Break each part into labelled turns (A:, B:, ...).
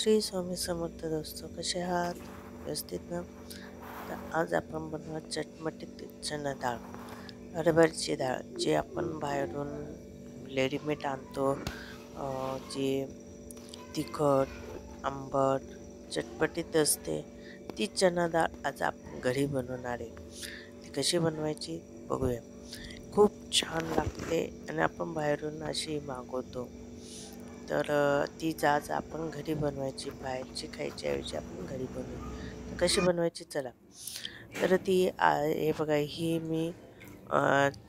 A: श्री स्वामी समर्थ दोस्तों, कसे आहात? व्यवस्थित ना? तर आज आपण बनवू चटपटीत चणा डाळ, हरभऱ्याची डाळ जी आपण बाहेरून रेडीमेड आणतो. जी तिखट, आंबट, चटपटीत असते, ती चणा डाळ आज आपण घरी बनवणार आहे. ती कशी बनवायची बघूया. खूप छान लागते आणि आपण बाहेरून अशी मागवतो. तर ती आज आपण घरी बनवायची, बाहेरची खायच्या ऐवजी आपण घरी बनवू. तर कशी बनवायची चला. तर ती हे बघा, ही मी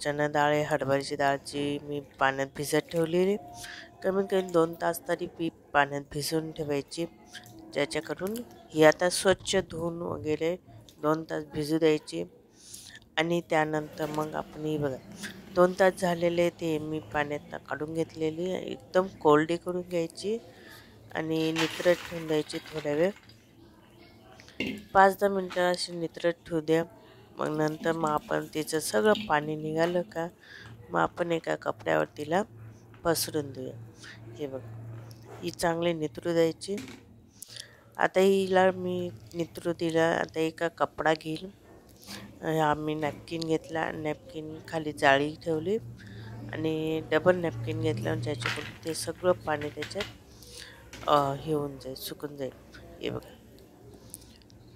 A: चणा डाळ आहे, हरभऱ्याची डाळची मी पाण्यात भिजत ठेवलेली. कमीत कमी 2 तास तरी पाण्यात भिजवून ठेवायची, ज्याच्याकडून ही आता स्वच्छ धुवून वगैरे 2 तास भिजू द्यायची. आणि त्यानंतर मग आपण ही बघा 2 तास झालेले ते मी पाण्यातनं काढून घेतलेली, एकदम कोरडी करून घ्यायची आणि नितरत ठेवून द्यायची थोड्या वेळ. 5-10 मिनटं अशी नितरत ठेवू द्या. मग नंतर मग आपण तिचं सगळं पाणी निघालं का मग आपण एका कपड्यावर तिला पसरून देऊया. हे बघा, ही चांगली नितरू द्यायची. आता हिला मी नितरू दिला. आता एका कपडा घेईल, आम्ही नॅपकिन घेतला, नॅपकिन खाली जाळी ठेवली आणि डबल नॅपकिन घेतलं, ज्याच्याकडून ते सगळं पाणी त्याच्यात हे होऊन जाईल, सुकून जाईल. हे बघा,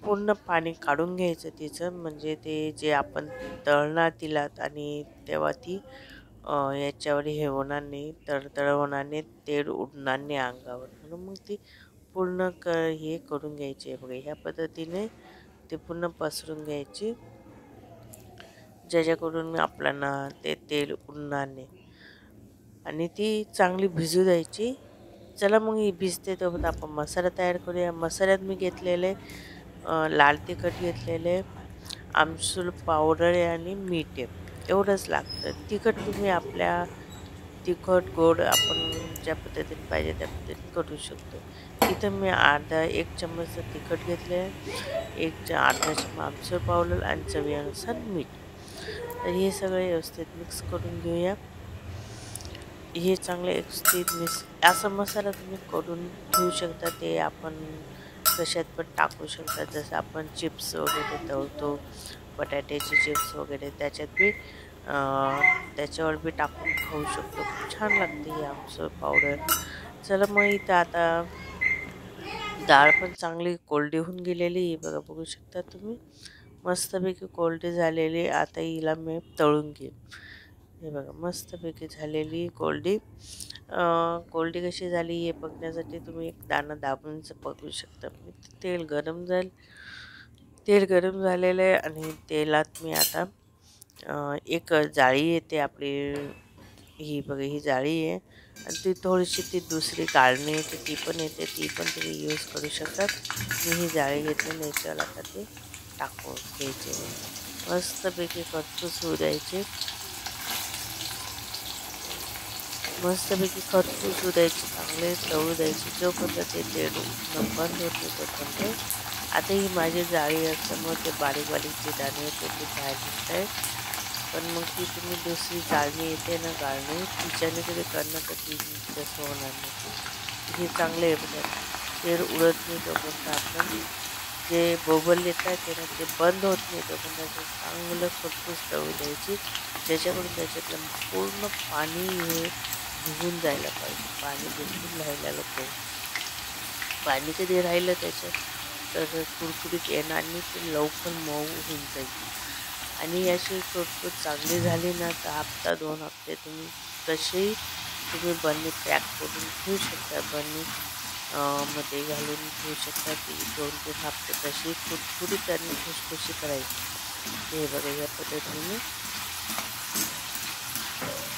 A: पूर्ण पाणी काढून घ्यायचं तिचं, म्हणजे ते जे आपण तळणार तिला आणि तेव्हा ती याच्यावर हे होणार नाही, तळतळ होणार नाही, तेल उडणार नाही अंगावर, म्हणून मग ती पूर्ण हे करून घ्यायची. बघा, ह्या पद्धतीने ते पूर्ण पसरून घ्यायची, ज्याच्याकडून आपल्याला ते तेल उडणार नाही. आणि ती चांगली भिजू द्यायची. चला मग ही भिजते तोपर्यंत आपण मसाला तयार करूया. मसाल्यात मी घेतलेले लाल तिखट घेतलेले, आमसूल पावडर आहे आणि मीठ आहे, एवढंच लागतं. तिखट तुम्ही आपल्या तिखट गोड आपण ज्या पद्धतीने पाहिजे त्या पद्धतीने करू शकतो. इथं मी एक चम्मच तिखट घेतले, अर्धा चम्मच आमसूल पावडर आणि चवीनुसार मीठ. तर हे सगळे व्यवस्थित मिक्स करून घेऊया. हे चांगले व्यवस्थित असा मसाला तुम्ही करून ठेवू शकता. ते आपण कशात पण टाकू शकता, जसं आपण चिप्स वगैरे तळतो, बटाट्याचे चिप्स वगैरे, त्याच्यावर बी टाकून खाऊ शकतो. खूप छान लागते ही आमसूल पावडर. चला मग इथं आता डाळ पण चांगली कोरडी होऊन गेलेली बघा, बघू शकता तुम्ही, मस्तपैकी कोरडी झालेली. आता हिला मी तळून घेईन. हे बघा, मस्तपैकी झालेली कोरडी. कोरडी कशी झाली हे बघण्यासाठी तुम्ही एक दाणा दाबून बघू शकता. तेल गरम झालेलं आहे आणि तेलात मी आता एक जाळी येते आपली, ही बघा, ही जाळी आहे आणि ती थोडीशी ती दुसरी गाळणी येते, ती पण येते, ती पण तुम्ही यूज करू शकतात. मी ही जाळी घेतली आणि याच्यावर आता ते टाकून घ्यायचे, मस्तपैकी खरपूस होऊ द्यायचे, मस्तपैकी खरपूस होऊ द्यायचे, चांगले तळू द्यायचे, जोपर्यंत ते तेल बंद होत नाही तोपर्यंत. आता ही माझी जाळी असल्यामुळे ते बारीक बारीक जे दाणे होते ते बाहेर दिसत आहेत. पण मग ती तुम्ही दुसरी जाळणी येते ना, गाळणी, तिच्याने तरी करणं तर ती तसं होणार नाही. हे चांगलं आहे बघा, तेल उडत नाही तोपर्यंत आपण जे बोबल येत आहे ते ना, ते बंद होत नाही तोपर्यंत चांगलं खरपूस तळू द्यायची, ज्याच्याकडून त्याच्यातलं पूर्ण पाणी हे निघून जायला पाहिजे. पाणी बिलकुल राहायला नको. पाणी कधी राहिलं त्याच्यात तर कुरकुरीत येणार नाही, ते लवकर मऊ होऊन जाईल. आणि अशी कुरकुरीत चांगली झाली ना तर 1-2 हफ्ते तुम्ही कसेही तुम्ही बरणी पॅक करून ठेवू शकता, बरणी मध्ये घालून ठेवू शकता. ती 2-3 हफ्ते तशी कुरकुरीत आणि खुसखुशीत करायची. हे बघा, या पद्धतीने.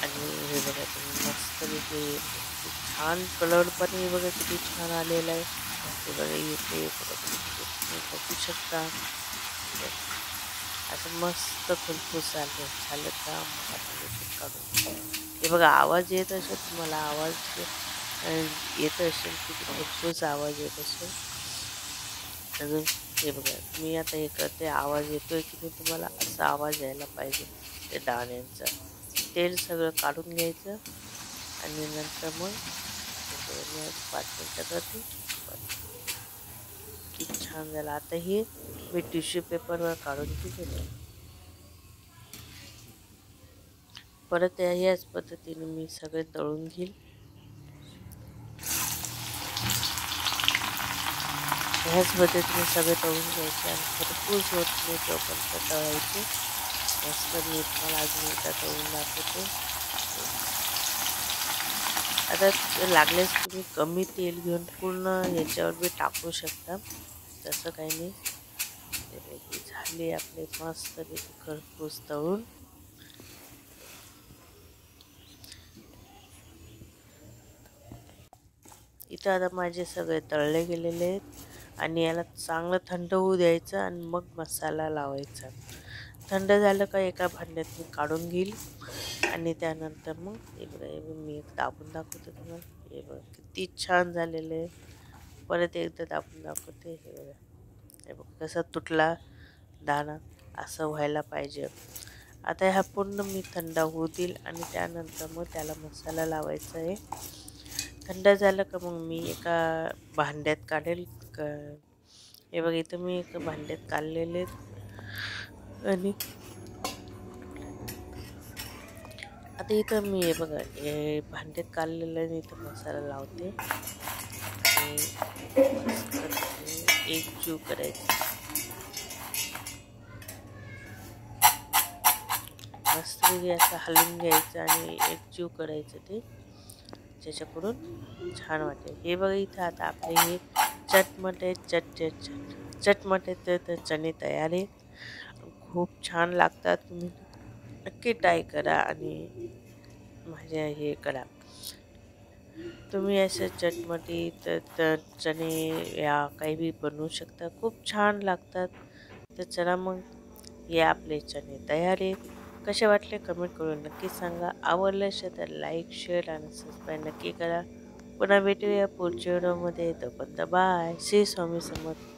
A: आणि हे बघा तुम्ही मस्तपैकी छान कलर पण हे बघा किती छान आलेला आहे. हे बघा, इथे तुम्ही बघू शकता, असं मस्त खरपूस झालं का मग आपण काढून. हे बघा, आवाज येत असेल तुम्हाला, आवाज येत असेल, किती खरपूस आवाज येत असेल अजून. हे बघा, मी आता हे करते, आवाज येतोय की नाही तुम्हाला, असा आवाज यायला पाहिजे ते दाण्यांचा. तेल सगळं काढून घ्यायचं आणि नंतर मग 5 मिनटं करते. किती छान झालं. आता हे मी टिश्यू पेपरवर काढून घेते. परत याच पद्धतीने मी सगळे तळून घेईल. ह्याच पद्धतीने सगळे तळून घ्यायचे आणि भरपूर सोडले तोपर्यंत तळायचे. मस्त मी तुम्हाला अजून एकदा तळून दाखवते. आता लागल्यास तुम्ही कमी तेल घेऊन पूर्ण याच्यावर बी टाकू शकता, तसं काही नाही. झाले आपले मस्त पैकी खरपूस तळून. इथं आता माझे सगळे तळले गेलेले आहेत आणि याला चांगलं थंड होऊ द्यायचं आणि मग मसाला लावायचा. थंड झालं का एका भांड्यात मी काढून घेईल आणि त्यानंतर मग हे बघा मी एक दाबून दाखवते तुम्हाला. हे बघा किती छान झालेलं आहे. परत एकदा दाबून दाखवते. हे बघा, हे बघा कसा तुटला दाणा, असं व्हायला पाहिजे. आता ह्या पूर्ण मी थंड होऊ देईल आणि त्यानंतर मग त्याला मसाला लावायचा आहे. थंड झालं का मग मी एका भांड्यात काढेल. हे बघा इथं मी एका भांड्यात काढलेले आणि आता इथं मी हे बघा हे भांड्यात काढलेलं आणि इथं मसाला लावते. एकजीव करायचं, मस्तपैकी असं हलवून घ्यायचं आणि एकजीव करायचं ते, ज्याच्याकडून छान वाटेल. हे बघा इथं आता आपले हे चटमटे चणे तयार आहेत. खूप छान लागतात. तुम्ही नक्की ट्राय करा आणि माझ्या हे करा. तुम्ही असं चटमटी चणे या काही बी बनवू शकता, खूप छान लागतात. तर चला मग हे आपले चणे तयार आहेत. कसे वाटले कमेंट करून नक्की सांगा. आवडले असेल तर लाईक, शेअर आणि सबस्क्राईब नक्की करा. पुन्हा भेटूया पुढच्या व्हिडिओमध्ये. तोपर्यंत बाय. श्री स्वामी समर्थ.